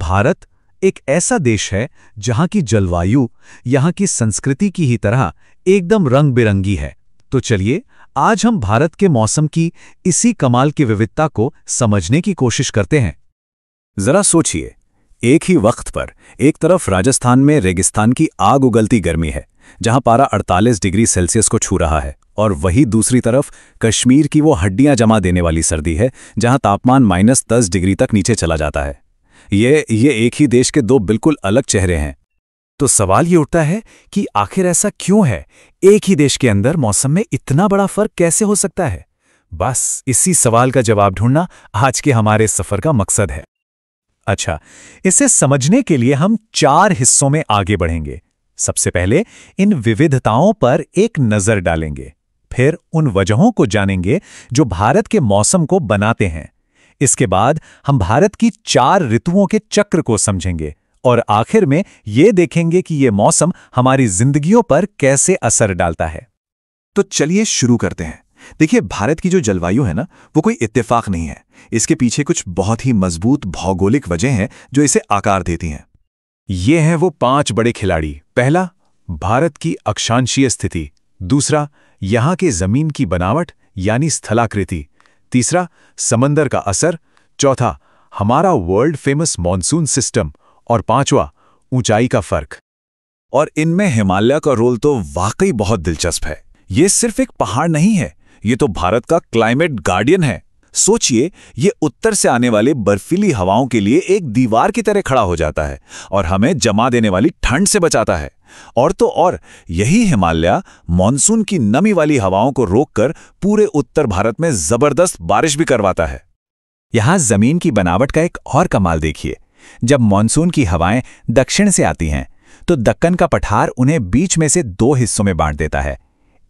भारत एक ऐसा देश है जहां की जलवायु यहां की संस्कृति की ही तरह एकदम रंग बिरंगी है। तो चलिए आज हम भारत के मौसम की इसी कमाल की विविधता को समझने की कोशिश करते हैं। जरा सोचिए, एक ही वक्त पर एक तरफ राजस्थान में रेगिस्तान की आग उगलती गर्मी है जहां पारा 48 डिग्री सेल्सियस को छू रहा है, और वही दूसरी तरफ कश्मीर की वो हड्डियां जमा देने वाली सर्दी है जहां तापमान -10 डिग्री तक नीचे चला जाता है। ये एक ही देश के दो बिल्कुल अलग चेहरे हैं। तो सवाल ये उठता है कि आखिर ऐसा क्यों है? एक ही देश के अंदर मौसम में इतना बड़ा फर्क कैसे हो सकता है? बस इसी सवाल का जवाब ढूंढना आज के हमारे सफर का मकसद है। अच्छा, इसे समझने के लिए हम 4 हिस्सों में आगे बढ़ेंगे। सबसे पहले इन विविधताओं पर एक नजर डालेंगे, फिर उन वजहों को जानेंगे जो भारत के मौसम को बनाते हैं। इसके बाद हम भारत की 4 ऋतुओं के चक्र को समझेंगे और आखिर में ये देखेंगे कि ये मौसम हमारी जिंदगियों पर कैसे असर डालता है। तो चलिए शुरू करते हैं। देखिए, भारत की जो जलवायु है ना, वो कोई इत्तेफाक नहीं है। इसके पीछे कुछ बहुत ही मजबूत भौगोलिक वजह हैं जो इसे आकार देती हैं। ये हैं वो 5 बड़े खिलाड़ी। पहला, भारत की अक्षांशीय स्थिति। दूसरा, यहाँ के जमीन की बनावट यानी स्थलाकृति। तीसरा, समंदर का असर। चौथा, हमारा वर्ल्ड फेमस मॉनसून सिस्टम। और पांचवा, ऊंचाई का फर्क। और इनमें हिमालय का रोल तो वाकई बहुत दिलचस्प है। ये सिर्फ एक पहाड़ नहीं है, ये तो भारत का क्लाइमेट गार्डियन है। सोचिए, ये उत्तर से आने वाले बर्फीली हवाओं के लिए एक दीवार की तरह खड़ा हो जाता है और हमें जमा देने वाली ठंड से बचाता है। और तो और यही हिमालय मॉनसून की नमी वाली हवाओं को रोककर पूरे उत्तर भारत में जबरदस्त बारिश भी करवाता है। यहां जमीन की बनावट का एक और कमाल देखिए। जब मॉनसून की हवाएं दक्षिण से आती हैं तो दक्कन का पठार उन्हें बीच में से 2 हिस्सों में बांट देता है।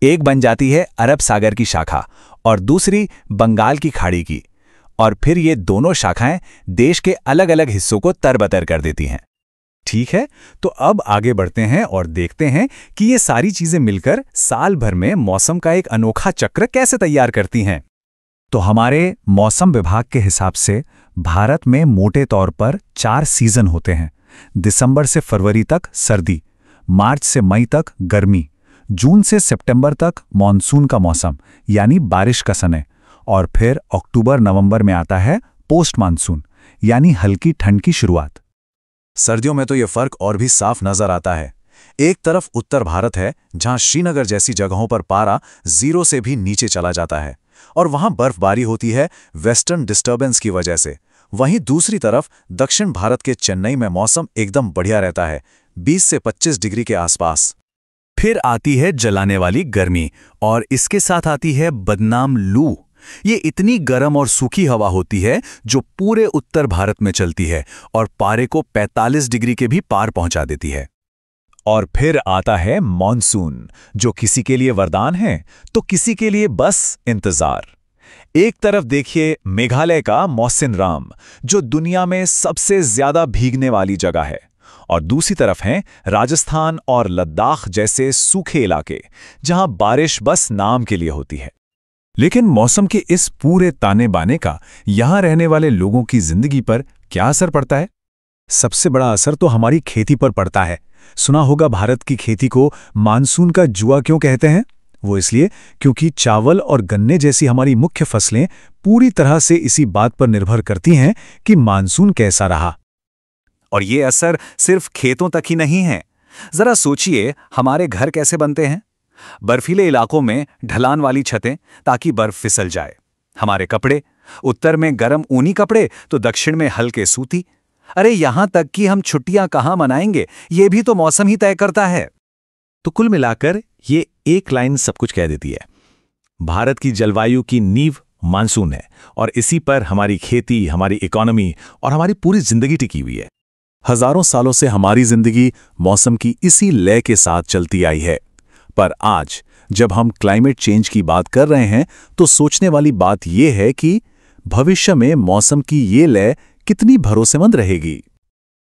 एक बन जाती है अरब सागर की शाखा और दूसरी बंगाल की खाड़ी की, और फिर ये दोनों शाखाएं देश के अलग अलग हिस्सों को तरबतर कर देती हैं। ठीक है, तो अब आगे बढ़ते हैं और देखते हैं कि ये सारी चीजें मिलकर साल भर में मौसम का एक अनोखा चक्र कैसे तैयार करती हैं। तो हमारे मौसम विभाग के हिसाब से भारत में मोटे तौर पर 4 सीजन होते हैं। दिसंबर से फरवरी तक सर्दी, मार्च से मई तक गर्मी, जून से सितंबर तक मॉनसून का मौसम यानी बारिश का समय, और फिर अक्टूबर नवंबर में आता है पोस्ट मानसून यानी हल्की ठंड की शुरुआत। सर्दियों में तो ये फर्क और भी साफ नजर आता है। एक तरफ उत्तर भारत है जहां श्रीनगर जैसी जगहों पर पारा 0 से भी नीचे चला जाता है और वहां बर्फबारी होती है वेस्टर्न डिस्टर्बेंस की वजह से। वहीं दूसरी तरफ दक्षिण भारत के चेन्नई में मौसम एकदम बढ़िया रहता है, 20 से 25 डिग्री के आसपास। फिर आती है जलाने वाली गर्मी और इसके साथ आती है बदनाम लू। ये इतनी गर्म और सूखी हवा होती है जो पूरे उत्तर भारत में चलती है और पारे को 45 डिग्री के भी पार पहुंचा देती है। और फिर आता है मॉनसून, जो किसी के लिए वरदान है तो किसी के लिए बस इंतजार। एक तरफ देखिए मेघालय का मौसिनराम, जो दुनिया में सबसे ज्यादा भीगने वाली जगह है, और दूसरी तरफ हैं राजस्थान और लद्दाख जैसे सूखे इलाके जहां बारिश बस नाम के लिए होती है। लेकिन मौसम के इस पूरे ताने बाने का यहां रहने वाले लोगों की जिंदगी पर क्या असर पड़ता है? सबसे बड़ा असर तो हमारी खेती पर पड़ता है। सुना होगा भारत की खेती को मानसून का जुआ क्यों कहते हैं? वो इसलिए क्योंकि चावल और गन्ने जैसी हमारी मुख्य फसलें पूरी तरह से इसी बात पर निर्भर करती हैं कि मानसून कैसा रहा। और ये असर सिर्फ खेतों तक ही नहीं है। जरा सोचिए, हमारे घर कैसे बनते हैं? बर्फीले इलाकों में ढलान वाली छतें ताकि बर्फ फिसल जाए। हमारे कपड़े, उत्तर में गर्म ऊनी कपड़े तो दक्षिण में हल्के सूती। अरे यहां तक कि हम छुट्टियां कहां मनाएंगे ये भी तो मौसम ही तय करता है। तो कुल मिलाकर ये एक लाइन सब कुछ कह देती है। भारत की जलवायु की नींव मानसून है और इसी पर हमारी खेती, हमारी इकोनॉमी और हमारी पूरी जिंदगी टिकी हुई है। हजारों सालों से हमारी जिंदगी मौसम की इसी लय के साथ चलती आई है। पर आज जब हम क्लाइमेट चेंज की बात कर रहे हैं तो सोचने वाली बात यह है कि भविष्य में मौसम की ये लय कितनी भरोसेमंद रहेगी।